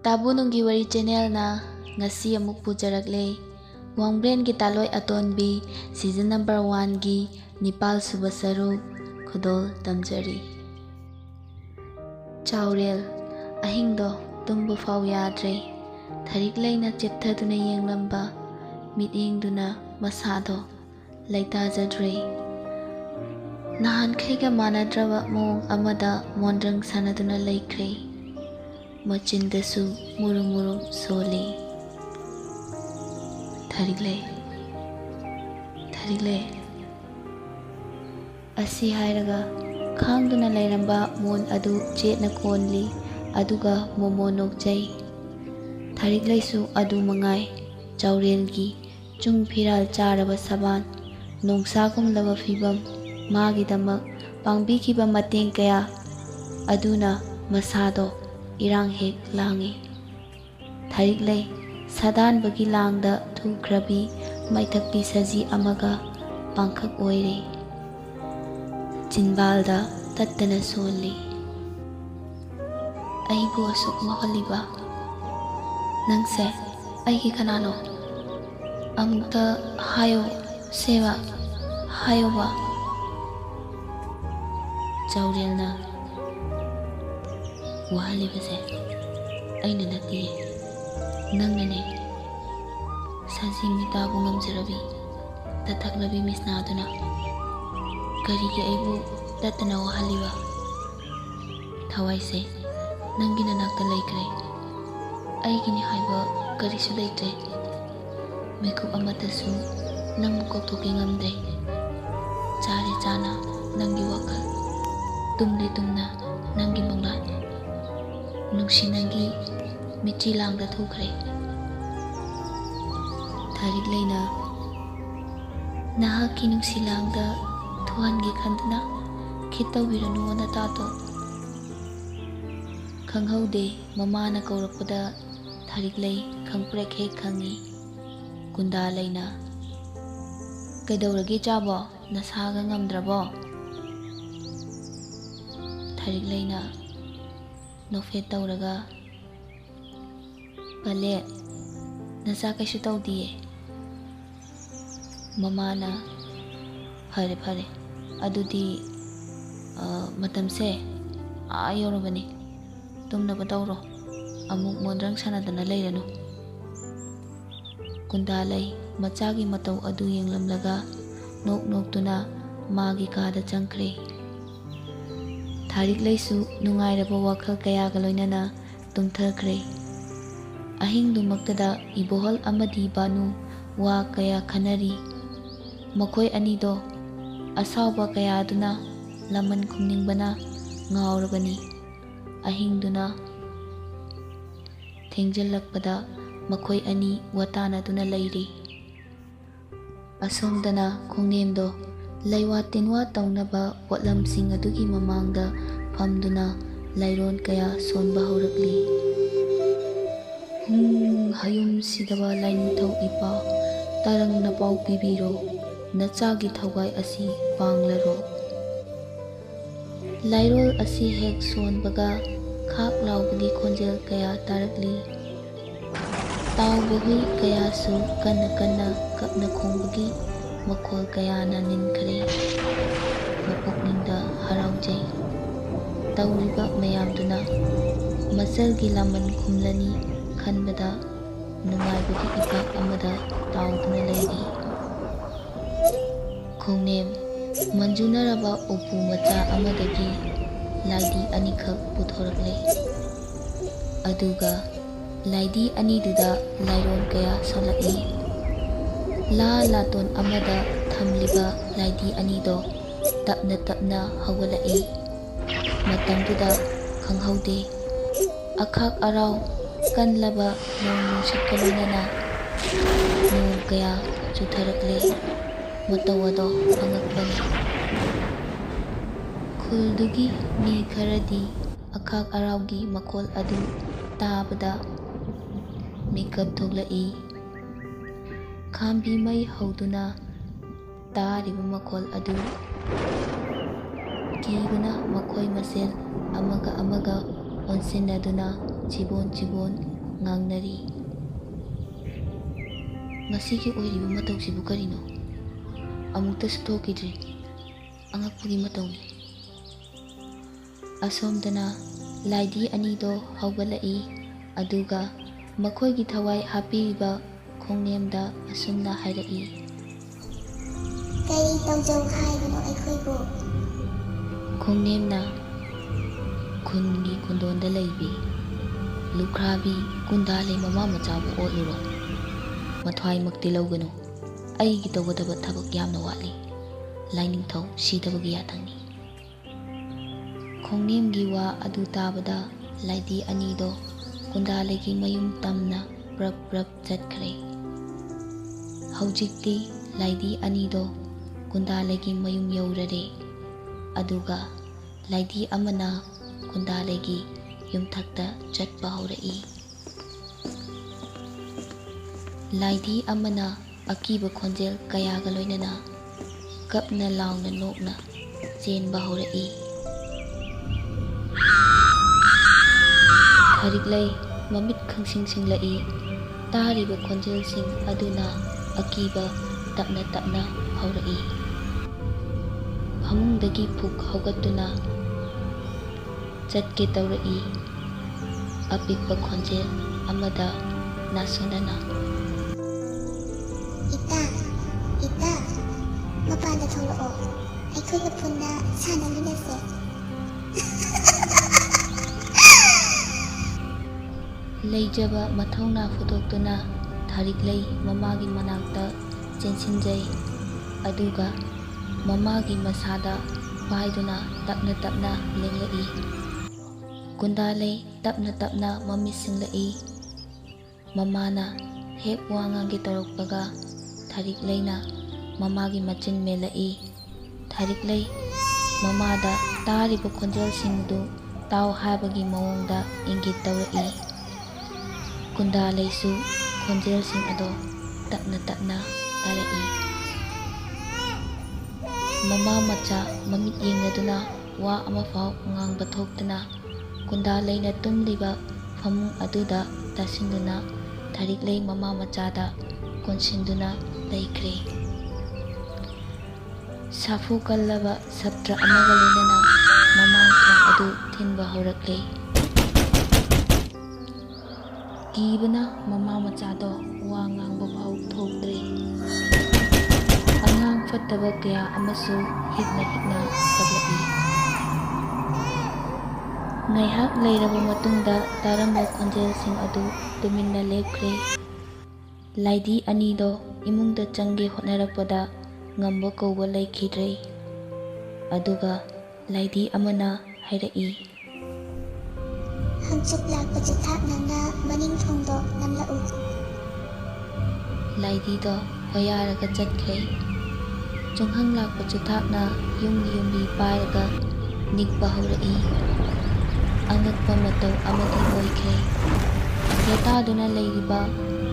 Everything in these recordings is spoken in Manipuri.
ꯇꯥꯕꯨꯅꯨꯡꯒꯤ ꯋꯥꯔꯤ ꯆꯦꯅꯦꯜꯅ ngasi amuk pujarakle wangbrengi talloi atombi season number 1 gi nipal suba saruk khudol tamjari. Chaurel ahingdo tumbu faw yadre tharik leina chepthaduna yenglamba mitiyengduna masado laitazadre. Nahan khaiga manadraba mong amada mondrang sanaduna laikre machindasu murumuru soli. Tharigle asi hairaga khangduna lairamba mon adu chetna konli aduga momo nokjai. Thariglaisu adu mangai chaurelgi chung phiral charaba saban nongsagumlaba fibam magidamak pangbikiba mateng kaya aduna masado irang hek langi. Thariglai sadan bagi langda thukrabi maithakpi saji amaga pangkhak oire chinbalda tattana soli. Aibu asuk mahaliba nangse aigi kanano amukta hayo seva hayo ba. Chaurelna wahalibase aina natiye nangnane sajimi tabu ngamjarabi tataklabi misnaduna karigi aibu tatana wahaliba. Thawaise nangi nanakta laikre aigini haiba karisu laitre mekup amatasu nangmu koktoki ngamdre. Chare chana nangi wakal tumde tumna nangi manglan nungsi nangi michi langda thukre. Thariglaina nahaki nungsi langda thuhangi khanduna khitawiranu na tato khanghaude mamana kaurakpada Thariglai khangprek hek khangi. Kunda laina kaidauragi chabo nasaga ngamdrabo. Thariglaina nofet tauraga pale nasa kaisu taudiye. Mamana fare adudi matamse ayorobani tumnaba tauro amuk mondrang sanadana lairanu. Kundalai machagi matau adu yenglamlaga nok noktuna magi kada changkre. Thariglaisu nungairaba wakhal kayaga loinana tumthakre. Ahingdumaktada ibohol amadi banu wa kaya khanari. Makoi anido asawba kayaduna laman khumningbana ngaurabani. Ahingduna thengjalakpada makoi ani watanaduna lairi. Asomdana khongnemdo laiwa tinwa taunaba potlamsing adugi mamangda famduna lairon kaya sonba haurakli. Hayum sidaba lainithau ipa tarang na pau pibiro nachagi thawai asi panglaro. Lairol asi hek sonbaga khak laubagi khonjel kaya tarakli. Taubahui kaya su kanna kapna khongbagi makhol kaya na ninkhare. Mapukningda haraujai tauriba mayamduna masalgi laman khumlani khanbada nungaibagi ipak amada tauduna lairi. Khongnem manjunaraba upu macha amadagi laidi anikhak puthorakle. Aduga laidi aniduda lairon kaya solai. La laton amada thamliba laidi anido tapna hawalai. Matamduda khanghaude akhak araw kanlaba nong nusikkalunana nong kaya chutharakle. Matawado angakbani. Khuldugi mi kharadi akhak arawgi makhol adu tabada mikap thoglai. Khambi mai hauduna tariba makhol adu kibuna makhoi masel amaga onsenaduna chibon ꯉꯥꯡꯅꯔꯤ꯫ ꯉꯁꯤꯒꯤ ꯑꯣꯏꯔꯤꯕ ꯃꯇꯧꯁꯤꯕꯨ ꯀꯔꯤꯅꯣ? ꯑꯃꯨꯛꯇꯁꯨ ꯊꯣꯛꯈꯤꯗ꯭ꯔꯤ꯫ ꯑꯉꯛꯄꯒꯤ ꯃꯇꯧꯅꯤ꯫ ꯑꯁꯣꯝꯗꯅ ꯂꯥꯏꯙꯤ ꯑꯅꯤꯗꯣ ꯍꯧꯒꯠꯂꯛꯏ ꯑꯗꯨꯒ ꯃꯈꯣꯏꯒꯤ ꯊꯋꯥꯏ ꯍꯥꯞꯄꯤꯔꯤꯕ ꯈꯣꯡꯅꯦꯝꯗ ꯑꯁꯨꯝꯅ ꯍꯥꯏꯔꯛꯏ꯫ ꯀꯔꯤ ꯇꯧꯖꯧ ꯍꯥꯏꯕꯅꯣ ꯑꯩꯈꯣꯏꯕꯨ? ꯈꯣꯡꯅꯦꯝꯅ ꯈꯨꯟꯒꯤ ꯈꯨꯟꯗꯣꯟꯗ ꯂꯩꯕꯤ ꯂꯨꯈ꯭ꯔꯥꯕꯤ ꯀꯨꯟꯗꯥꯂꯩ ꯃꯃꯥ ꯃꯆꯥꯕꯨ ꯑꯣꯠꯂꯨꯔꯣ꯫ ꯃꯊ꯭ꯋꯥꯏꯃꯛꯇꯤ ꯂꯧꯒꯅꯨ꯫ ꯑꯩꯒꯤ ꯇꯧꯒꯗꯕ ꯊꯕꯛ ꯌꯥꯝꯅ ꯋꯥꯠꯂꯤ꯫ ꯂꯥꯏꯅꯤꯡꯊꯧ ꯁꯤꯗꯕꯒꯤ ꯌꯥꯊꯪꯅꯤ꯫ ꯈꯣꯡꯅꯦꯝꯒꯤ ꯋꯥ ꯑꯗꯨ ꯇꯥꯕꯗ ꯂꯥꯏꯙꯤ ꯑꯅꯤꯗꯣ ꯀꯨꯟꯗꯥꯂꯩꯒꯤ ꯃꯌꯨꯝ ꯇꯝꯅ ꯄ꯭ꯔꯞ ꯄ꯭ꯔꯞ ꯆꯠꯈ꯭ꯔꯦ꯫ ꯍꯧꯖꯤꯛꯇꯤ ꯂꯥꯏꯙꯤ ꯑꯅꯤꯗꯣ ꯀꯨꯟꯗꯥꯂꯩꯒꯤ ꯃꯌꯨꯝ ꯌꯧꯔꯔꯦ꯫ ꯑꯗꯨꯒ ꯂꯥꯏꯙꯤ ꯑꯃꯅ ꯀꯨꯟꯗꯥꯂꯩꯒꯤ ꯌꯨꯝꯊꯛꯇ ꯆꯠꯄ ꯍꯧꯔꯛꯏ꯫ ꯂꯥꯏꯙꯤ ꯑꯃꯅ ꯑꯀꯤꯕ ꯈꯣꯟꯖꯦꯜ ꯀꯌꯥꯒ ꯂꯣꯏꯅꯅ ꯀꯞꯅ ꯂꯥꯎꯅ ꯅꯣꯛꯅ ꯆꯦꯟꯕ ꯍꯧꯔꯛꯏ꯫ ꯊꯥꯔꯤꯛꯂꯩ ꯃꯃꯤꯠ ꯈꯪꯁꯤꯡ-ꯁꯤꯡꯂꯛꯏ꯫ ꯇꯥꯔꯤꯕ ꯈꯣꯟꯖꯦꯜꯁꯤꯡ ꯑꯗꯨꯅ ꯑꯀꯤꯕ ꯇꯞꯅ ꯇꯞꯅ ꯍꯧꯔꯛꯏ꯫ ꯐꯃꯨꯡꯗꯒꯤ ꯐꯨꯛ ꯍꯧꯒꯠꯇꯨꯅ ꯆꯠꯀꯦ ꯇꯧꯔꯛꯏ꯫ ꯑꯄꯤꯛꯄ ꯈꯣꯟꯖꯦꯜ ꯑꯃꯗ ꯅꯥꯁꯣꯟꯅꯅ ꯏꯇꯥ, ꯏꯇꯥ, ꯃꯄꯥꯟꯗ ꯊꯣꯛꯂꯛꯑꯣ꯫ ꯑꯩꯈꯣꯏꯒ ꯄꯨꯟꯅ ꯁꯥꯟꯅꯃꯤꯟꯅꯁꯦ꯫ ꯂꯩꯖꯕ ꯃꯊꯧꯅꯥ ꯐꯨꯗꯣꯛꯇꯨꯅ ꯊꯥꯔꯤꯛꯂꯩ ꯃꯃꯥꯒꯤ ꯃꯅꯥꯛꯇ ꯆꯦꯟꯁꯤꯟꯖꯩ꯫ ꯑꯗꯨꯒ ꯃꯃꯥꯒꯤ ꯃꯁꯥꯗ ꯄꯥꯏꯗꯨꯅ ꯇꯞꯅ ꯇꯞꯅ ꯂꯦꯡꯂꯛꯏ꯫ ꯀꯨꯟꯗꯥꯂꯩ ꯇꯞꯅ ꯇꯞꯅ ꯃꯃꯤꯠ ꯁꯤꯡꯂꯛꯏ꯫ ꯃꯃꯥꯅ ꯍꯦꯛ ꯋꯥ ꯉꯥꯡꯒꯦ ꯇꯧꯔꯛꯄꯒ ꯊꯥꯔꯤꯛꯂꯩꯅ ꯃꯃꯥꯒꯤ ꯃꯆꯤꯟ ꯃꯦꯜꯂꯛꯏ꯫ ꯊꯥꯔꯤꯛꯂꯩ ꯃꯃꯥꯗ ꯇꯥꯔꯤꯕ ꯈꯣꯟꯖꯦꯜꯁꯤꯡꯗꯨ ꯇꯥꯎ ꯍꯥꯏꯕꯒꯤ ꯃꯑꯣꯡꯗ ꯏꯪꯒꯤꯠ ꯇꯧꯔꯛꯏ꯫ ꯀꯨꯟꯗꯥꯂꯩꯁꯨ ꯈꯣꯟꯖꯦꯜꯁꯤꯡ ꯑꯗꯣ ꯇꯞꯅ ꯇꯞꯅ ꯇꯥꯔꯛꯏ꯫ ꯃꯃꯥ ꯃꯆꯥ ꯃꯃꯤꯠ ꯌꯦꯡꯅꯗꯨꯅ ꯋꯥ ꯑꯃꯐꯥꯎ ꯉꯥꯡꯕ ꯊꯣꯛꯇꯅ ꯀꯨꯟꯗꯥꯂꯩꯅ ꯇꯨꯝꯂꯤꯕ ꯐꯃꯨꯡ ꯑꯗꯨꯗ ꯇꯥꯁꯤꯟꯗꯨꯅ ꯊꯥꯔꯤꯛꯂꯩ ꯃꯃꯥ ꯃꯆꯥꯗ ꯀꯣꯟꯁꯤꯟꯗꯨꯅ ꯂꯩꯈ꯭ꯔꯦ꯫ ꯁꯥꯐꯨ ꯀꯜꯂꯕ ꯁꯞꯇ꯭ꯔ ꯑꯃꯒ ꯂꯣꯏꯅꯅ ꯃꯃꯥꯡꯊꯣꯡ ꯑꯗꯨ ꯊꯤꯟꯕ ꯍꯧꯔꯛꯂꯦ꯫ ꯀꯤꯕꯅ ꯃꯃꯥ ꯃꯆꯥꯗꯣ ꯋꯥ ꯉꯥꯡꯕꯐꯥꯎ ꯊꯣꯛꯇ꯭ꯔꯦ꯫ ꯑꯉꯥꯡ ꯐꯠꯇꯕ ꯀꯌꯥ ꯑꯃꯁꯨ ꯍꯤꯛꯅ ꯍꯤꯛꯅ ꯀꯞꯂꯛꯏ꯫ ꯉꯥꯏꯍꯥꯛ ꯂꯩꯔꯕ ꯃꯇꯨꯡꯗ ꯇꯥꯔꯝꯕ ꯈꯣꯟꯖꯦꯜꯁꯤꯡ ꯑꯗꯨ ꯇꯨꯃꯤꯟꯅ ꯂꯦꯞꯈ꯭ꯔꯦ꯫ ꯂꯥꯏꯙꯤ ꯑꯅꯤꯗꯣ ꯏꯃꯨꯡꯗ ꯆꯪꯒꯦ ꯍꯣꯠꯅꯔꯛꯄꯗ ꯉꯝꯕ ꯀꯧꯕ ꯂꯩꯈꯤꯗ꯭ꯔꯦ꯫ ꯑꯗꯨꯒ ꯂꯥꯏꯙꯤ ꯑꯃꯅ ꯍꯥꯏꯔꯛꯏ꯫ ꯍꯪꯆꯤꯠ ꯂꯥꯛꯄ ꯆꯤꯊꯥꯛꯅꯅ ꯃꯅꯤꯡꯊꯣꯡꯗꯣ ꯅꯝꯂꯛꯎ꯫ ꯂꯥꯏꯙꯤꯗꯣ ꯍꯣꯌꯥꯔꯒ ꯆꯠꯈ꯭ꯔꯦ꯫ ꯆꯨꯡꯍꯪ ꯂꯥꯛꯄ ꯆꯨꯊꯥꯛꯅ ꯌꯨꯝꯒꯤ ꯌꯨꯝꯕꯤ ꯄꯥꯏꯔꯒ ꯅꯤꯛꯄ ꯍꯧꯔꯛꯏ꯫ ꯑꯉꯛꯄ ꯃꯇꯧ ꯑꯃꯗꯤ ꯑꯣꯏꯈ꯭ꯔꯦ꯫ ꯌꯦꯇꯥꯗꯨꯅ ꯂꯩꯔꯤꯕ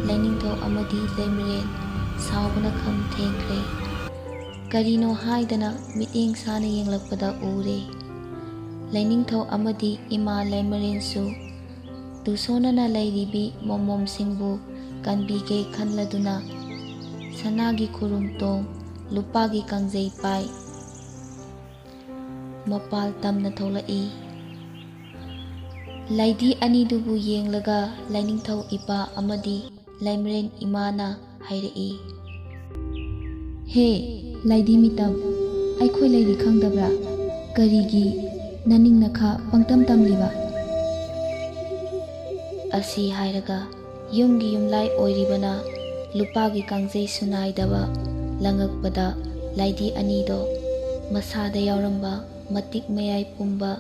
ꯂꯥꯏꯅꯤꯡꯊꯧ ꯑꯃꯗꯤ ꯂꯩꯃꯔꯦꯟ ꯁꯥꯎꯕꯅ ꯈꯝ ꯊꯦꯡꯈ꯭ꯔꯦ꯫ ꯀꯔꯤꯅꯣ ꯍꯥꯏꯗꯅ ꯃꯤꯠꯌꯦꯡ ꯁꯥꯅ ꯌꯦꯡꯂꯛꯄꯗ ꯎꯔꯦ ꯂꯥꯏꯅꯤꯡꯊꯧ ꯑꯃꯗꯤ ꯏꯃꯥ ꯂꯩꯃꯔꯦꯟꯁꯨ ꯇꯨꯁꯣꯟꯅꯅ ꯂꯩꯔꯤꯕꯤ ꯃꯣꯃꯣꯝꯁꯤꯡꯕꯨ ꯀꯟꯕꯤꯒꯦ ꯈꯟꯂꯗꯨꯅ ꯁꯅꯥꯒꯤ ꯈꯨꯔꯨꯝꯇꯣꯡ ꯂꯨꯄꯥꯒꯤ ꯀꯥꯡꯖꯩ ꯄꯥꯏ ꯃꯄꯥꯜ ꯇꯝꯅ ꯊꯣꯛꯂꯛꯏ꯫ ꯂꯥꯏꯙꯤ ꯑꯅꯤꯗꯨꯕꯨ ꯌꯦꯡꯂꯒ ꯂꯥꯏꯅꯤꯡꯊꯧ ꯏꯄꯥ ꯑꯃꯗꯤ ꯂꯩꯃꯔꯦꯟ ꯏꯃꯥꯅ ꯍꯥꯏꯔꯛꯏ꯫ ꯍꯦ ꯂꯥꯏꯙꯤ ꯃꯤꯇꯝ, ꯑꯩꯈꯣꯏ ꯂꯩꯔꯤ ꯈꯪꯗꯕ꯭ꯔꯥ? ꯀꯔꯤꯒꯤ ꯅꯅꯤꯡ ꯅꯈꯥ ꯄꯪꯇꯝ ꯇꯝꯂꯤꯕ? ꯑꯁꯤ ꯍꯥꯏꯔꯒ ꯌꯨꯝꯒꯤ ꯌꯨꯝꯂꯥꯏ ꯑꯣꯏꯔꯤꯕꯅ ꯂꯨꯄꯥꯒꯤ ꯀꯥꯡꯖꯩꯁꯨ ꯅꯥꯏꯗꯕ ꯂꯪꯉꯛꯄꯗ ꯂꯥꯏꯙꯤ ꯑꯅꯤꯗꯣ ꯃꯁꯥꯗ ꯌꯥꯎꯔꯝꯕ ꯃꯇꯤꯛ ꯃꯌꯥꯏ ꯄꯨꯝꯕ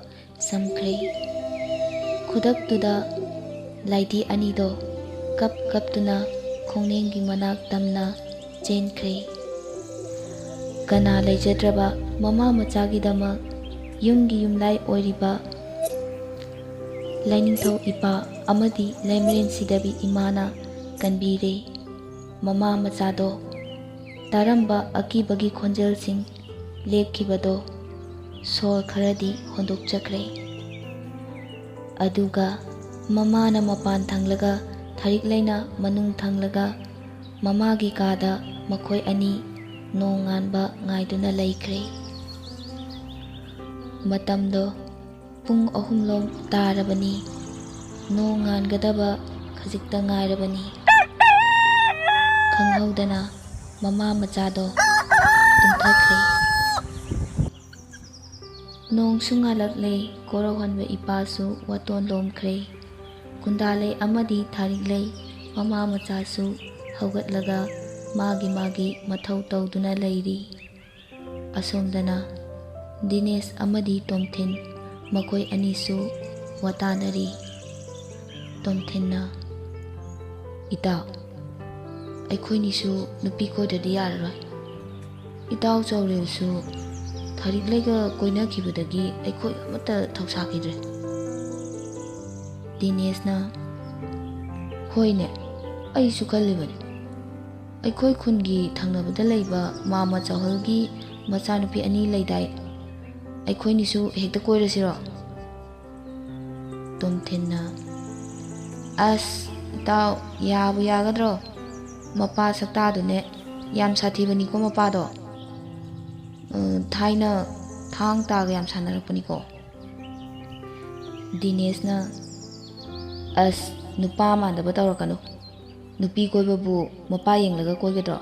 ꯁꯝꯈ꯭ꯔꯦ꯫ ꯈꯨꯗꯛꯇꯨꯗ ꯂꯥꯏꯙꯤ ꯑꯅꯤꯗꯣ ꯀꯞ ꯀꯞꯇꯨꯅ ꯈꯣꯡꯅꯦꯡꯒꯤ ꯃꯅꯥꯛ ꯇꯝꯅ ꯆꯦꯟꯈ꯭ꯔꯦ꯫ ꯀꯅꯥ ꯂꯩꯖꯗ꯭ꯔꯕ ꯃꯃꯥ ꯃꯆꯥꯒꯤꯗꯃꯛ ꯌꯨꯝꯒꯤ ꯌꯨꯝꯂꯥꯏ ꯑꯣꯏꯔꯤꯕ ꯂꯥꯏꯅꯤꯡꯊꯧ ꯏꯄꯥ ꯑꯃꯗꯤ ꯂꯩꯃꯔꯦꯟ ꯁꯤꯗꯕꯤ ꯏꯃꯥꯅ ꯀꯟꯕꯤꯔꯦ꯫ ꯃꯃꯥ ꯃꯆꯥꯗꯣ ꯇꯥꯔꯝꯕ ꯑꯀꯤꯕꯒꯤ ꯈꯣꯟꯖꯦꯜꯁꯤꯡ ꯂꯦꯞꯈꯤꯕꯗꯣ ꯁꯣꯔ ꯈꯔꯗꯤ ꯍꯣꯟꯗꯣꯛꯆꯈ꯭ꯔꯦ꯫ ꯑꯗꯨꯒ ꯃꯃꯥꯅ ꯃꯄꯥꯟ ꯊꯪꯂꯒ ꯊꯥꯔꯤꯛꯂꯩꯅ ꯃꯅꯨꯡ ꯊꯪꯂꯒ ꯃꯃꯥꯒꯤ ꯀꯥꯗ ꯃꯈꯣꯏ ꯑꯅꯤ ꯅꯣꯡ ꯉꯥꯟꯕ ꯉꯥꯏꯗꯨꯅ ꯂꯩꯈ꯭ꯔꯦ꯫ ꯃꯇꯝꯗꯣ ꯄꯨꯡ 3 ꯇꯥꯔꯕꯅꯤ꯫ ꯅꯣꯡ ꯉꯥꯟꯒꯗꯕ ꯈꯖꯤꯛꯇ ꯉꯥꯏꯔꯕꯅꯤ꯫ ꯈꯪꯍꯧꯗꯅ ꯃꯃꯥ ꯃꯆꯥꯗꯣ ꯇꯨꯝꯊꯈ꯭ꯔꯦ꯫ ꯅꯣꯡꯁꯨ ꯉꯥꯜꯂꯛꯂꯦ, ꯀꯣꯔꯧꯍꯟꯕ ꯏꯄꯥꯁꯨ ꯋꯥꯇꯣꯟ ꯂꯣꯝꯈ꯭ꯔꯦ꯫ ꯀꯨꯟꯗꯥꯂꯩ ꯑꯃꯗꯤ ꯊꯥꯔꯤꯛꯂꯩ ꯃꯃꯥ ꯃꯆꯥꯁꯨ ꯍꯧꯒꯠꯂꯒ ꯃꯥꯒꯤ ꯃꯊꯧ ꯇꯧꯗꯨꯅ ꯂꯩꯔꯤ꯫ ꯑꯁꯣꯝꯗꯅ ꯗꯤꯅꯦꯁ ꯑꯃꯗꯤ ꯇꯣꯝꯊꯤꯟ ꯃꯈꯣꯏ ꯑꯅꯤꯁꯨ ꯋꯥꯇꯥꯅꯔꯤ꯫ ꯇꯣꯝꯊꯤꯟꯅ, "ꯏꯇꯥꯎ, ꯑꯩꯈꯣꯏꯅꯤꯁꯨ ꯅꯨꯄꯤ ꯀꯣꯏꯗ꯭ꯔꯗꯤ ꯌꯥꯔꯔꯣꯏ꯫ ꯏꯇꯥꯎ ꯆꯥꯎꯔꯦꯜꯁꯨ ꯊꯥꯔꯤꯛꯂꯩꯒ ꯀꯣꯏꯅꯈꯤꯕꯗꯒꯤ ꯑꯩꯈꯣꯏ ꯑꯃꯠꯇ ꯊꯧꯁꯥꯈꯤꯗ꯭ꯔꯦ." ꯗꯤꯅꯦꯁꯅ, "ꯍꯣꯏꯅꯦ, ꯑꯩꯁꯨ ꯈꯜꯂꯤꯕꯅꯤ꯫ ꯑꯩꯈꯣꯏ ꯈꯨꯟꯒꯤ ꯊꯪꯅꯕꯗ ꯂꯩꯕ ꯃꯥꯝꯃ ꯆꯥꯎꯍꯜꯒꯤ ꯃꯆꯥꯅꯨꯄꯤ 2 ꯂꯩꯗꯥꯏ, ꯑꯩꯈꯣꯏꯅꯤꯁꯨ ꯍꯦꯛꯇ ꯀꯣꯏꯔꯁꯤꯔꯣ?" ꯇꯣꯝꯊꯤꯟꯅ, "ꯑꯁ ꯏꯇꯥꯎ, ꯌꯥꯕꯨ ꯌꯥꯒꯗ꯭ꯔꯣ? ꯃꯄꯥ ꯁꯛꯇꯥꯗꯨꯅꯦ ꯌꯥꯝ ꯁꯥꯊꯤꯕꯅꯤꯀꯣ ꯃꯄꯥꯗꯣ꯫ ꯊꯥꯏꯅ ꯊꯥꯡ ꯇꯥꯒ ꯌꯥꯝ ꯁꯥꯟꯅꯔꯛꯄꯅꯤꯀꯣ." ꯗꯤꯅꯦꯁꯅ, "ꯑꯁ ꯅꯨꯄꯥ ꯃꯥꯟꯗꯕ ꯇꯧꯔꯛꯀꯅꯨ꯫ ꯅꯨꯄꯤ ꯀꯣꯏꯕꯕꯨ ꯃꯄꯥ ꯌꯦꯡꯂꯒ ꯀꯣꯏꯒꯗ꯭ꯔꯣ?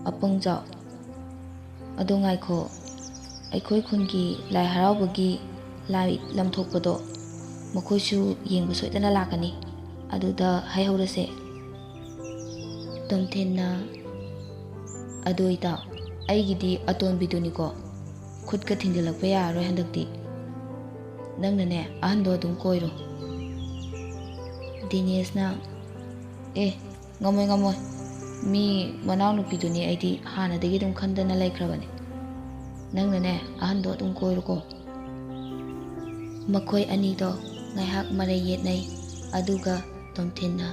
ꯑꯄꯪꯖꯥꯎ! ꯑꯗꯣ ꯉꯥꯏꯈꯣ, ꯑꯩꯈꯣꯏ ꯈꯨꯟꯒꯤ ꯂꯥꯏ ꯍꯔꯥꯎꯕꯒꯤ ꯂꯥꯏ ꯂꯝꯊꯣꯛꯄꯗꯣ ꯃꯈꯣꯏꯁꯨ ꯌꯦꯡꯕ ꯁꯣꯏꯗꯅ ꯂꯥꯛꯀꯅꯤ, ꯑꯗꯨꯗ ꯍꯥꯏꯍꯧꯔꯁꯦ." ꯇꯣꯝꯊꯤꯟꯅ, "ꯑꯗꯣ ꯏꯇꯥꯎ, ꯑꯩꯒꯤꯗꯤ ꯑꯇꯣꯟꯕꯤꯗꯨꯅꯤꯀꯣ, ꯈꯨꯠꯀ ꯊꯤꯡꯖꯤꯜꯂꯛꯄ ꯌꯥꯔꯔꯣꯏ ꯍꯟꯗꯛꯇꯤ꯫ ꯅꯪꯅꯅꯦ ꯑꯍꯟꯗꯣ ꯑꯗꯨꯝ ꯀꯣꯏꯔꯣ." ꯗꯤꯅꯦꯁꯅ, "ꯉꯝꯃꯣꯏ, ꯃꯤ ꯃꯅꯥꯎꯅꯨꯄꯤꯗꯨꯅꯤ ꯑꯩꯗꯤ ꯍꯥꯟꯅꯗꯒꯤ ꯑꯗꯨꯝ ꯈꯟꯗꯅ ꯂꯩꯈ꯭ꯔꯕꯅꯤ꯫ ꯅꯪꯅꯅꯦ ꯑꯍꯟꯗꯣ ꯑꯗꯨꯝ ꯀꯣꯏꯔꯣꯀꯣ." ꯃꯈꯣꯏ ꯑꯅꯤꯗꯣ ꯉꯥꯏꯍꯥꯛ ꯃꯔꯩ ꯌꯦꯠꯅꯩ, ꯑꯗꯨꯒ ꯇꯣꯝꯊꯤꯟꯅ,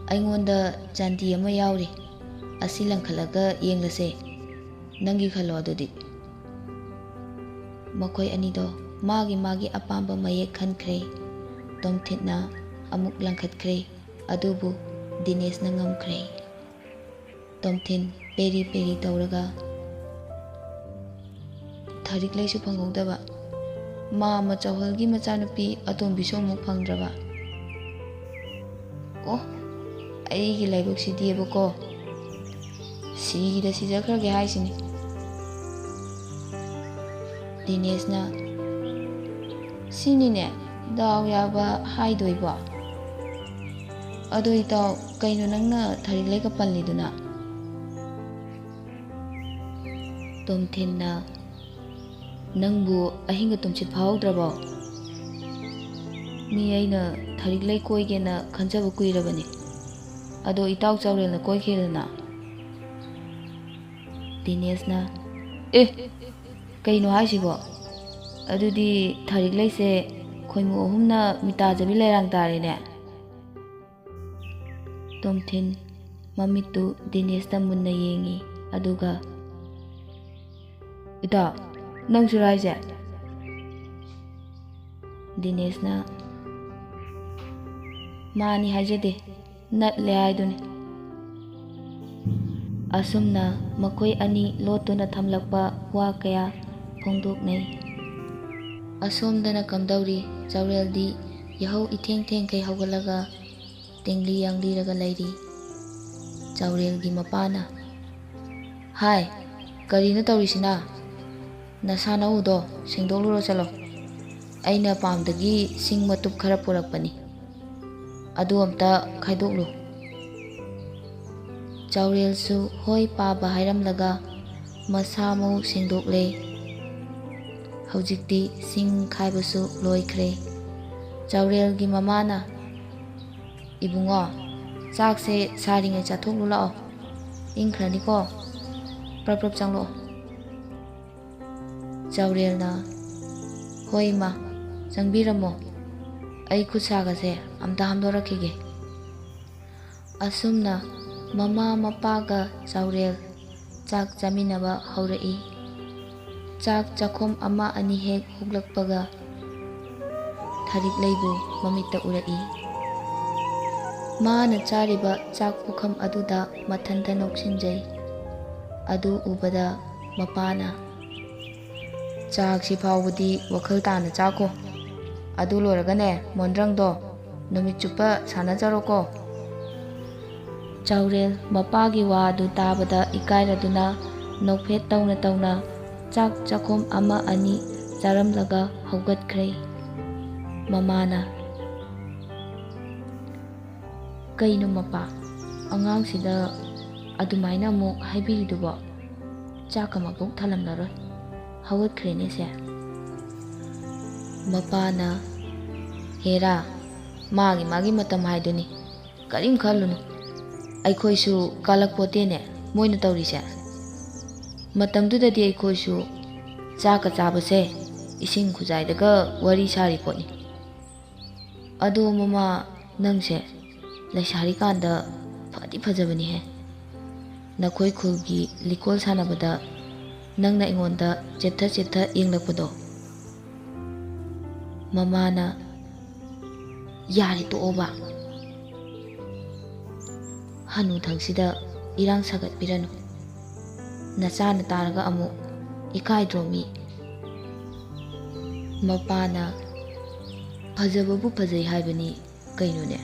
"ꯑꯩꯉꯣꯟꯗ ꯆꯥꯟꯗꯤ ꯑꯃ ꯌꯥꯎꯔꯤ, ꯑꯁꯤ ꯂꯪꯈꯠꯂꯒ ꯌꯦꯡꯂꯁꯦ, ꯅꯪꯒꯤ ꯈꯜꯂꯣ ꯑꯗꯨꯗꯤ." ꯃꯈꯣꯏ ꯑꯅꯤꯗꯣ ꯃꯥꯒꯤ ꯑꯄꯥꯝꯕ ꯃꯌꯦꯛ ꯈꯟꯈ꯭ꯔꯦ꯫ ꯇꯣꯝꯊꯤꯟꯅ ꯑꯃꯨꯛ ꯂꯪꯈꯠꯈ꯭ꯔꯦ, ꯑꯗꯨꯕꯨ ꯗꯤꯅꯦꯁꯅ ꯉꯝꯈ꯭ꯔꯦ꯫ ꯇꯣꯝꯊꯤꯟ ꯄꯦꯔꯤ ꯄꯦꯔꯤ ꯇꯧꯔꯒ, "ꯊꯥꯔꯤꯛꯂꯩꯁꯨ ꯐꯪꯍꯧꯗꯕ, ꯃꯥꯝꯃ ꯆꯥꯎꯍꯜꯒꯤ ꯃꯆꯥꯅꯨꯄꯤ ꯑꯇꯣꯝꯕꯤꯁꯨ ꯑꯃꯨꯛ ꯐꯪꯗ꯭ꯔꯕ. ꯑꯣ, ꯑꯩꯒꯤ ꯂꯥꯏꯕꯛꯁꯤꯗꯤꯕꯀꯣ, ꯁꯤꯗ ꯁꯤꯖꯈ꯭ꯔꯒꯦ ꯍꯥꯏꯁꯤꯅꯤ." ꯗꯤꯅꯦꯁꯅ, "ꯁꯤꯅꯤꯅꯦ ꯗꯥꯎ ꯌꯥꯕ ꯍꯥꯏꯗꯣꯏꯕꯣ? ꯑꯗꯣ ꯏꯇꯥꯎ, ꯀꯩꯅꯣ ꯅꯪꯅ ꯊꯥꯔꯤꯛꯂꯩꯒ ꯄꯜꯂꯤꯗꯨꯅ?" ꯇꯣꯝꯊꯤꯟꯅ, "ꯅꯪꯕꯨ ꯑꯍꯤꯡꯒ ꯇꯨꯝꯁꯤꯠ ꯐꯥꯍꯧꯗ꯭ꯔꯕꯣ? ꯃꯤ ꯑꯩꯅ ꯊꯥꯔꯤꯛꯂꯩ ꯀꯣꯏꯒꯦꯅ ꯈꯟꯖꯕ ꯀꯨꯏꯔꯕꯅꯤ, ꯑꯗꯣ ꯏꯇꯥꯎ ꯆꯥꯎꯔꯦꯜꯅ ꯀꯣꯏꯈ꯭ꯔꯦꯗꯅ." ꯗꯤꯅꯦꯁꯅ, ꯀꯩꯅꯣ ꯍꯥꯏꯁꯤꯕꯣ? ꯑꯗꯨꯗꯤ ꯊꯥꯔꯤꯛꯂꯩꯁꯦ ꯈꯣꯏꯃꯨ 3ꯅ ꯃꯤꯇꯥꯖꯕꯤ ꯂꯩꯔꯥꯡ ꯇꯥꯔꯦꯅꯦ." ꯇꯣꯝꯊꯤꯟ ꯃꯃꯤꯠꯇꯨ ꯗꯤꯅꯦꯁꯇ ꯃꯨꯟꯅ ꯌꯦꯡꯉꯤ, ꯑꯗꯨꯒ, "ꯏꯇꯥꯎ, ꯅꯪꯁꯨꯔꯣ ꯍꯥꯏꯁꯦ?" ꯗꯤꯅꯦꯁꯅ, "ꯃꯥꯅꯤ ꯍꯥꯏꯖꯗꯦ, ꯅꯠꯂꯦ ꯍꯥꯏꯗꯨꯅꯤ." ꯑꯁꯨꯝꯅ ꯃꯈꯣꯏ ꯑꯅꯤ ꯂꯣꯠꯇꯨꯅ ꯊꯝꯂꯛꯄ ꯋꯥ ꯀꯌꯥ ꯐꯣꯡꯗꯣꯛꯅꯩ꯫ ꯑꯁꯣꯝꯗꯅ ꯀꯝꯗꯧꯔꯤ? ꯆꯥꯎꯔꯦꯜꯗꯤ ꯌꯥꯍꯧ ꯏꯊꯦꯡ-ꯊꯦꯡꯈꯩ ꯍꯧꯒꯠꯂꯒ ꯇꯦꯡꯂꯤ ꯌꯥꯡꯂꯤꯔꯒ ꯂꯩꯔꯤ꯫ ꯆꯥꯎꯔꯦꯜꯒꯤ ꯃꯄꯥꯅ, "ꯍꯥꯏ, ꯀꯔꯤꯅꯣ ꯇꯧꯔꯤꯁꯤꯅ? ꯅꯁꯥ ꯅꯎꯗꯣ ꯁꯦꯡꯗꯣꯛꯂꯨꯔꯣ ꯆꯠꯂꯣ꯫ ꯑꯩꯅ ꯄꯥꯝꯗꯒꯤ ꯁꯤꯡ ꯃꯇꯨꯞ ꯈꯔ ꯄꯨꯔꯛꯄꯅꯤ, ꯑꯗꯨ ꯑꯝꯇ ꯈꯥꯏꯗꯣꯛꯂꯨ." ꯆꯥꯎꯔꯦꯜꯁꯨ ꯍꯣꯏ ꯄꯥꯕ ꯍꯥꯏꯔꯝꯂꯒ ꯃꯁꯥ ꯃꯎ ꯁꯦꯡꯗꯣꯛꯂꯦ꯫ ꯍꯧꯖꯤꯛꯇꯤ ꯁꯤꯡ ꯈꯥꯏꯕꯁꯨ ꯂꯣꯏꯈ꯭ꯔꯦ꯫ ꯆꯥꯎꯔꯦꯜꯒꯤ ꯃꯃꯥꯅ, "ꯏꯕꯨꯡꯉꯣ, ꯆꯥꯛꯁꯦ ꯁꯥꯔꯤꯉꯩ ꯆꯥꯊꯣꯛꯂꯨ ꯂꯥꯛꯑꯣ, ꯏꯪꯈ꯭ꯔꯅꯤꯀꯣ, ꯄ꯭ꯔꯞ ꯄ꯭ꯔꯞ ꯆꯪꯂꯛꯑꯣ." ꯆꯥꯎꯔꯦꯜꯅ, "ꯍꯣꯏ ꯏꯃꯥ, ꯆꯪꯕꯤꯔꯝꯃꯣ, ꯑꯩ ꯈꯨꯠ ꯁꯥꯒꯁꯦ ꯑꯝꯇ ꯍꯥꯝꯗꯣꯔꯛꯈꯤꯒꯦ." ꯑꯁꯨꯝꯅ ꯃꯃꯥ ꯃꯄꯥꯒ ꯆꯥꯎꯔꯦꯜ ꯆꯥꯛ ꯆꯥꯃꯤꯟꯅꯕ ꯍꯧꯔꯛꯏ꯫ ꯆꯥꯛ ꯆꯥꯈꯣꯝ 1-2 ꯍꯦꯛ ꯍꯨꯛꯂꯛꯄꯒ ꯊꯥꯔꯤꯛꯂꯩꯕꯨ ꯃꯃꯤꯠꯇ ꯎꯔꯛꯏ꯫ ꯃꯥꯅ ꯆꯥꯔꯤꯕ ꯆꯥꯛ ꯄꯨꯈꯝ ꯑꯗꯨꯗ ꯃꯊꯟꯇ ꯅꯣꯛꯁꯤꯟꯖꯩ꯫ ꯑꯗꯨ ꯎꯕꯗ ꯃꯄꯥꯅ "ꯆꯥꯛꯁꯤ ꯐꯥꯎꯕꯗꯤ ꯋꯥꯈꯜ ꯇꯥꯅ ꯆꯥꯈꯣ, ꯑꯗꯨ ꯂꯣꯏꯔꯒꯅꯦ ꯃꯣꯟꯗ꯭ꯔꯪꯗꯣ ꯅꯨꯃꯤꯠ ꯆꯨꯞꯄ ꯁꯥꯟꯅꯖꯔꯣꯀꯣ." ꯆꯥꯎꯔꯦꯜ ꯃꯄꯥꯒꯤ ꯋꯥ ꯑꯗꯨ ꯇꯥꯕꯗ ꯏꯀꯥꯏꯔꯗꯨꯅ ꯅꯣꯛꯐꯦꯠ ꯇꯧꯅ ꯇꯧꯅ ꯆꯥꯛ ꯆꯥꯈꯣꯝ ꯑꯃ ꯑꯅꯤ ꯆꯥꯔꯝꯂꯒ ꯍꯧꯒꯠꯈ꯭ꯔꯦ꯫ ꯃꯃꯥꯅ "ꯀꯩꯅꯣ ꯃꯄꯥ, ꯑꯉꯥꯡꯁꯤꯗ ꯑꯗꯨꯃꯥꯏꯅ ꯑꯃꯨꯛ ꯍꯥꯏꯕꯤꯔꯤꯗꯨꯕꯣ? ꯆꯥꯛꯀ ꯃꯄꯨꯛ ꯊꯜꯂꯝꯂꯔꯣꯏ, ꯍꯧꯒꯠꯈ꯭ꯔꯦꯅꯦ ꯁꯦ." ꯃꯄꯥꯅ "ꯍꯦꯔꯥ, ꯃꯥꯒꯤ ꯃꯇꯝ ꯍꯥꯏꯗꯨꯅꯤ, ꯀꯔꯤꯝ ꯈꯜꯂꯨꯅꯨ. ꯑꯩꯈꯣꯏꯁꯨ ꯀꯥꯜꯂꯛꯄꯣꯠꯇꯦꯅꯦ ꯃꯣꯏꯅ ꯇꯧꯔꯤꯁꯦ. ꯃꯇꯝꯗꯨꯗꯗꯤ ꯑꯩꯈꯣꯏꯁꯨ ꯆꯥꯛꯀ ꯆꯥꯕꯁꯦ ꯏꯁꯤꯡ ꯈꯨꯖꯥꯏꯗꯒ ꯋꯥꯔꯤ ꯁꯥꯔꯤ ꯄꯣꯠꯅꯤ. ꯑꯗꯣ ꯃꯃꯥ, ꯅꯪꯁꯦ ꯂꯩꯁꯥꯔꯤꯀꯥꯟꯗ ꯐꯗꯤ ꯐꯖꯕꯅꯤꯍꯦ. ꯅꯈꯣꯏ ꯈꯨꯜꯒꯤ ꯂꯤꯀꯣꯜ ꯁꯥꯟꯅꯕꯗ ꯅꯪꯅ ꯑꯩꯉꯣꯟꯗ ꯆꯦꯞꯊ ꯆꯦꯞꯊ ꯌꯦꯡꯂꯛꯄꯗꯣ." ꯃꯃꯥꯅ "ꯌꯥꯔꯦ ꯇꯣꯛꯑꯣꯕ. ꯍꯅꯨꯊꯪꯁꯤꯗ ꯏꯔꯥꯡ ꯁꯥꯒꯠꯄꯤꯔꯅꯨ. ꯅꯆꯥꯅ ꯇꯥꯔꯒ ꯑꯃꯨꯛ ꯏꯀꯥꯏꯗ꯭ꯔꯣ ꯃꯤ?" ꯃꯄꯥꯅ "ꯐꯖꯕꯕꯨ ꯐꯖꯩ ꯍꯥꯏꯕꯅꯤ ꯀꯩꯅꯣꯅꯦ."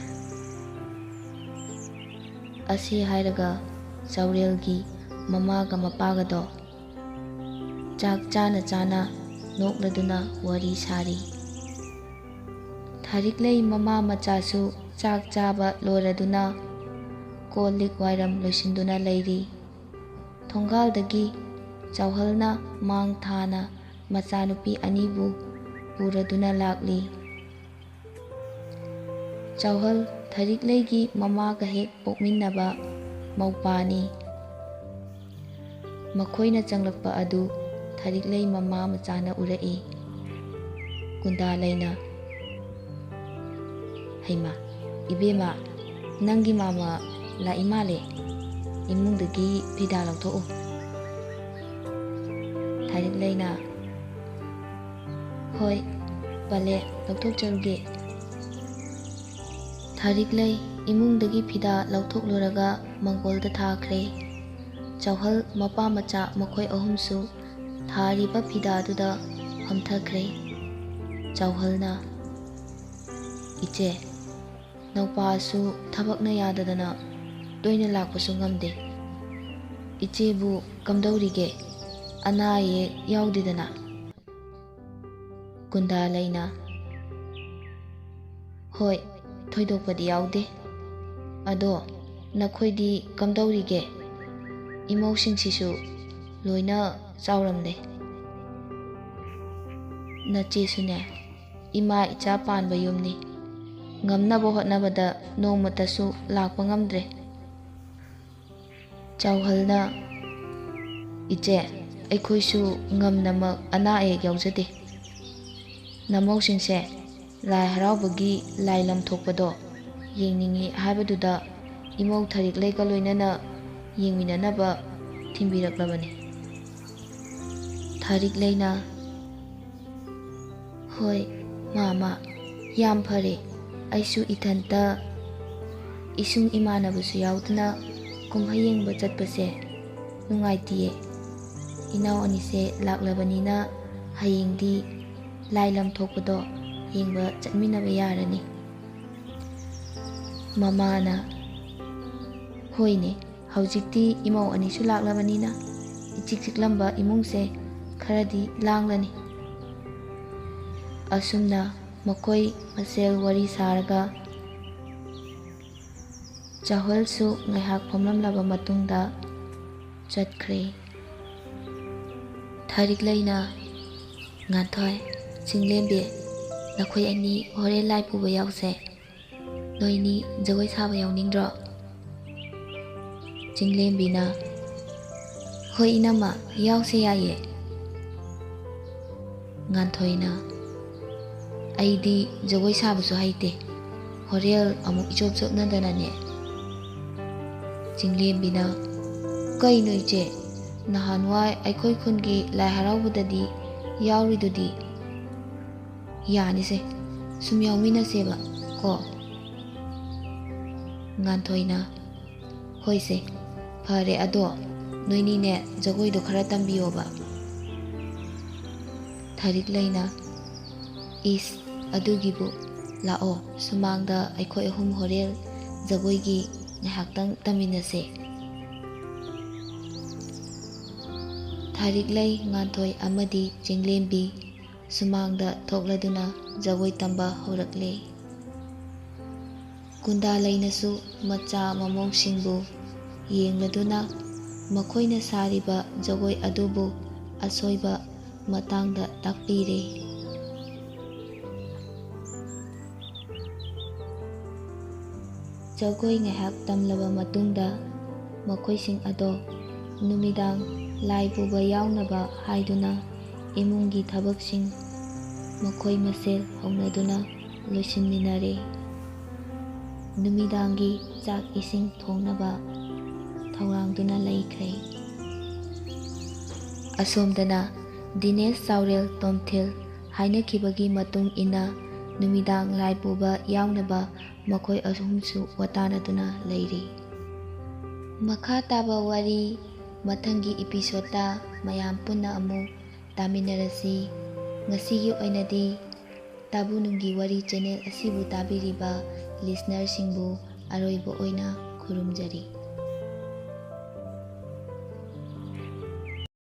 ꯑꯁꯤ ꯍꯥꯏꯔꯒ ꯆꯥꯎꯔꯦꯜꯒꯤ ꯃꯃꯥꯒ ꯃꯄꯥꯒꯗꯣ ꯆꯥꯛ ꯆꯥꯅ ꯆꯥꯅ ꯅꯣꯛꯂꯗꯨꯅ ꯋꯥꯔꯤ ꯁꯥꯔꯤ꯫ ꯊꯥꯔꯤꯛꯂꯩ ꯃꯃꯥ ꯃꯆꯥꯁꯨ ꯆꯥꯛ ꯆꯥꯕ ꯂꯣꯏꯔꯗꯨꯅ ꯀꯣꯜ ꯂꯤꯛ ꯋꯥꯏꯔꯝ ꯂꯣꯏꯁꯤꯟꯗꯨꯅ ꯂꯩꯔꯤ꯫ ꯊꯣꯡꯒꯥꯜꯗꯒꯤ ꯆꯥꯎꯍꯜꯅ ꯃꯥꯡ ꯊꯥꯅ ꯃꯆꯥꯅꯨꯄꯤ ꯑꯅꯤꯕꯨ ꯄꯨꯔꯗꯨꯅ ꯂꯥꯛꯂꯤ꯫ ꯆꯥꯎꯍꯜ ꯊꯥꯔꯤꯛꯂꯩꯒꯤ ꯃꯃꯥꯒ ꯍꯦꯛ ꯄꯣꯛꯃꯤꯟꯅꯕ ꯃꯧꯄꯥꯅꯤ꯫ ꯃꯈꯣꯏꯅ ꯆꯪꯂꯛꯄ ꯑꯗꯨ ꯊꯥꯔꯤꯛꯂꯩ ꯃꯃꯥ ꯃꯆꯥꯅ ꯎꯔꯛꯏ꯫ ꯀꯨꯟꯗꯥꯂꯩꯅ "ꯍꯩꯃꯥ, ꯏꯕꯦꯝꯃ, ꯅꯪꯒꯤ ꯃꯥꯝꯃ ꯂꯥꯛꯏ ꯃꯥꯜꯂꯦ. ꯏꯃꯨꯡꯗꯒꯤ ꯐꯤꯗꯥ ꯂꯧꯊꯣꯛꯎ." ꯊꯥꯔꯤꯛꯂꯩꯅ "ꯍꯣꯏ, ꯄꯜꯂꯦ, ꯂꯧꯊꯣꯛꯆꯔꯨꯒꯦ." ꯊꯥꯔꯤꯛꯂꯩ ꯏꯃꯨꯡꯗꯒꯤ ꯐꯤꯗꯥ ꯂꯧꯊꯣꯛꯂꯨꯔꯒ ꯃꯪꯒꯣꯜꯗ ꯊꯥꯈ꯭ꯔꯦ꯫ ꯆꯥꯎꯍꯜ ꯃꯄꯥ ꯃꯆꯥ ꯃꯈꯣꯏ ꯑꯍꯨꯝꯁꯨ ꯊꯥꯔꯤꯕ ꯐꯤꯗꯥꯗꯨꯗ ꯐꯝꯊꯈ꯭ꯔꯦ꯫ ꯆꯥꯎꯍꯜꯅ "ꯏꯆꯦ, ꯅꯧꯄꯥꯁꯨ ꯊꯕꯛꯅ ꯌꯥꯗꯗꯅ ꯇꯣꯏꯅ ꯂꯥꯛꯄꯁꯨ ꯉꯝꯗꯦ. ꯏꯆꯦꯕꯨ ꯀꯝꯗꯧꯔꯤꯒꯦ? ꯑꯅꯥ ꯑꯌꯦꯛ ꯌꯥꯎꯗꯦꯗꯅ?" ꯀꯨꯟꯗꯥꯂꯩꯅ "ꯍꯣꯏ, ꯊꯣꯏꯗꯣꯛꯄꯗꯤ ꯌꯥꯎꯗꯦ. ꯑꯗꯣ ꯅꯈꯣꯏꯗꯤ ꯀꯝꯗꯧꯔꯤꯒꯦ? ꯏꯃꯧꯁꯤꯡꯁꯤꯁꯨ ꯂꯣꯏꯅ ꯆꯥꯎꯔꯝꯂꯦ. ꯅꯆꯦꯁꯨꯅꯦ, ꯏꯃꯥ ꯏꯆꯥ ꯄꯥꯟꯕ ꯌꯨꯝꯅꯤ. ꯉꯝꯅꯕ ꯍꯣꯠꯅꯕꯗ ꯅꯣꯡꯃꯇꯁꯨ ꯂꯥꯛꯄ ꯉꯝꯗ꯭ꯔꯦ." ꯆꯥꯎꯍꯜꯅ "ꯏꯆꯦ, ꯑꯩꯈꯣꯏꯁꯨ ꯉꯝꯅꯃꯛ ꯑꯅꯥ ꯑꯌꯦꯛ ꯌꯥꯎꯖꯗꯦ. ꯅꯃꯧꯁꯤꯡꯁꯦ ꯂꯥꯏ ꯍꯔꯥꯎꯕꯒꯤ ꯂꯥꯏ ꯂꯝ ꯊꯣꯛꯄꯗꯣ ꯌꯦꯡꯅꯤꯡꯉꯤ ꯍꯥꯏꯕꯗꯨꯗ ꯏꯃꯧ ꯊꯥꯔꯤꯛꯂꯩꯒ ꯂꯣꯏꯅꯅ ꯌꯦꯡꯃꯤꯟꯅꯅꯕ ꯊꯤꯟꯕꯤꯔꯛꯂꯕꯅꯤ." ꯊꯥꯔꯤꯛꯂꯩꯅ "ꯍꯣꯏ ꯃꯥꯝꯃ, ꯌꯥꯝ ꯐꯔꯦ. ꯑꯩꯁꯨ ꯏꯊꯟꯇ ꯏꯁꯨꯡ ꯏꯃꯥꯟꯅꯕꯁꯨ ꯌꯥꯎꯗꯅ ꯀꯨꯝꯍꯩ ꯌꯦꯡꯕ ꯆꯠꯄꯁꯦ ꯅꯨꯡꯉꯥꯏꯇꯤꯌꯦ. ꯏꯅꯥꯎ ꯑꯅꯤꯁꯦ ꯂꯥꯛꯂꯕꯅꯤꯅ ꯍꯌꯦꯡꯗꯤ ꯂꯥꯏ ꯂꯝ ꯊꯣꯛꯄꯗꯣ ꯌꯦꯡꯕ ꯆꯠꯃꯤꯟꯅꯕ ꯌꯥꯔꯅꯤ." ꯃꯃꯥꯅ "ꯍꯣꯏꯅꯦ, ꯍꯧꯖꯤꯛꯇꯤ ꯏꯃꯧ ꯑꯅꯤꯁꯨ ꯂꯥꯛꯂꯕꯅꯤꯅ ꯏꯆꯤꯛ ꯆꯤꯛꯂꯝꯕ ꯏꯃꯨꯡꯁꯦ ꯈꯔꯗꯤ ꯂꯥꯡꯂꯅꯤ." ꯑꯁꯨꯝꯅ ꯃꯈꯣꯏ ꯃꯁꯦꯜ ꯋꯥꯔꯤ ꯁꯥꯔꯒ ꯆꯥꯎꯍꯜꯁꯨ ꯉꯥꯏꯍꯥꯛ ꯐꯝꯂꯝꯂꯕ ꯃꯇꯨꯡꯗ ꯆꯠꯈ꯭ꯔꯦ꯫ ꯊꯥꯔꯤꯛꯂꯩꯅ "ꯉꯥꯟꯊꯣꯏ, ꯆꯤꯡꯂꯦꯝꯕꯤ, ꯅꯈꯣꯏ ꯑꯅꯤ ꯍꯣꯔꯦꯟ ꯂꯥꯏ ꯄꯨꯕ ꯌꯥꯎꯁꯦ. ꯅꯣꯏꯅꯤ ꯖꯒꯣꯏ ꯁꯥꯕ ꯌꯥꯎꯅꯤꯡꯗ꯭ꯔꯣ?" ꯆꯤꯡꯂꯦꯝꯕꯤꯅ "ꯍꯣꯏ ꯏꯅꯝꯃ, ꯌꯥꯎꯁꯦ, ꯌꯥꯏꯌꯦ." ꯉꯥꯟꯊꯣꯏꯅ "ꯑꯩꯗꯤ ꯖꯒꯣꯏ ꯁꯥꯕꯁꯨ ꯍꯩꯇꯦ. ꯍꯣꯔꯦꯟ ꯑꯃꯨꯛ ꯏꯆꯣꯞ ꯆꯣꯞꯅꯗꯅꯅꯦ." ꯆꯤꯡꯂꯦꯝꯕꯤꯅ "ꯀꯩꯅꯣ ꯏꯆꯦ, ꯅꯍꯥꯟꯋꯥꯏ ꯑꯩꯈꯣꯏ ꯈꯨꯟꯒꯤ ꯂꯥꯏ ꯍꯔꯥꯎꯕꯗꯗꯤ ꯌꯥꯎꯔꯤꯗꯨꯗꯤ." "ꯌꯥꯅꯤꯁꯦ, ꯁꯨꯝ ꯌꯥꯎꯃꯤꯟꯅꯁꯦꯕ ꯀꯣ." ꯉꯥꯟꯊꯣꯏꯅ ꯍꯣꯏꯁꯦ ꯐꯔꯦ ꯑꯗꯣ ꯅꯣꯏꯅꯤꯅꯦ ꯖꯒꯣꯏꯗꯣ ꯈꯔ ꯇꯝꯕꯤꯌꯣꯕ꯫ ꯊꯥꯔꯤꯛꯂꯩꯅ ꯏꯁ ꯑꯗꯨꯒꯤꯕꯨ ꯂꯥꯛꯑꯣ ꯁꯨꯃꯥꯡꯗ ꯑꯩꯈꯣꯏ ꯑꯍꯨꯝ ꯍꯣꯔꯦꯟ ꯖꯒꯣꯏꯒꯤ ꯉꯥꯏꯍꯥꯛꯇꯪ ꯇꯝꯃꯤꯟꯅꯁꯦ꯫ ꯊꯥꯔꯤꯛꯂꯩ, ꯉꯥꯟꯊꯣꯏ ꯑꯃꯗꯤ ꯆꯤꯡꯂꯦꯝꯕꯤ ꯁꯨꯃꯥꯡꯗ ꯊꯣꯛꯂꯗꯨꯅ ꯖꯒꯣꯏ ꯇꯝꯕ ꯍꯧꯔꯛꯂꯦ꯫ ꯀꯨꯟꯗꯥꯂꯩꯅꯁꯨ ꯃꯆꯥ ꯃꯃꯧꯁꯤꯡꯕꯨ ꯌꯦꯡꯂꯗꯨꯅ ꯃꯈꯣꯏꯅ ꯁꯥꯔꯤꯕ ꯖꯒꯣꯏ ꯑꯗꯨꯕꯨ ꯑꯁꯣꯏꯕ ꯃꯇꯥꯡꯗ ꯇꯥꯛꯄꯤꯔꯦ꯫ ꯖꯒꯣꯏ ꯉꯥꯏꯍꯥꯛ ꯇꯝꯂꯕ ꯃꯇꯨꯡꯗ ꯃꯈꯣꯏꯁꯤꯡ ꯑꯗꯣ ꯅꯨꯃꯤꯗꯥꯡ ꯂꯥꯏ ꯄꯨꯕ ꯌꯥꯎꯅꯕ ꯍꯥꯏꯗꯨꯅ ꯏꯃꯨꯡꯒꯤ ꯊꯕꯛꯁꯤꯡ ꯃꯈꯣꯏ ꯃꯁꯦꯜ ꯍꯧꯅꯗꯨꯅ ꯂꯣꯏꯁꯤꯟꯃꯤꯟꯅꯔꯦ꯫ ꯅꯨꯃꯤꯗꯥꯡꯒꯤ ꯆꯥꯛ ꯏꯁꯤꯡ ꯊꯣꯡꯅꯕ ꯊꯧꯔꯥꯡꯗꯨꯅ ꯂꯩꯈ꯭ꯔꯦ꯫ ꯑꯁꯣꯝꯗꯅ ꯗꯤꯅꯦꯁ ꯆꯥꯎꯔꯦꯜ ꯇꯣꯝꯊꯤꯜ ꯍꯥꯏꯅꯈꯤꯕꯒꯤ ꯃꯇꯨꯡ ꯏꯟꯅ ꯅꯨꯃꯤꯗꯥꯡ ꯂꯥꯏ ꯄꯨꯕ ꯌꯥꯎꯅꯕ ꯃꯈꯣꯏ ꯑꯍꯨꯝꯁꯨ ꯋꯥꯇꯥꯅꯗꯨꯅ ꯂꯩꯔꯤ꯫ ꯃꯈꯥ ꯇꯥꯕ ꯋꯥꯔꯤ ꯃꯊꯪꯒꯤ ꯏꯄꯤꯁꯣꯗꯇ ꯃꯌꯥꯝ ꯄꯨꯟꯅ ꯑꯃꯨꯛ ꯇꯥꯃꯤꯟꯅꯔꯁꯤ꯫ ꯉꯁꯤꯒꯤ ꯑꯣꯏꯅꯗꯤ ꯇꯥꯕꯨꯅꯨꯡꯒꯤ ꯋꯥꯔꯤ ꯆꯦꯅꯦꯜ ꯑꯁꯤꯕꯨ ꯇꯥꯕꯤꯔꯤꯕ ꯂꯤꯁꯅꯔꯁꯤꯡꯕꯨ ꯑꯔꯣꯏꯕ ꯑꯣꯏꯅ ꯈꯨꯔꯨꯝꯖꯔꯤ꯫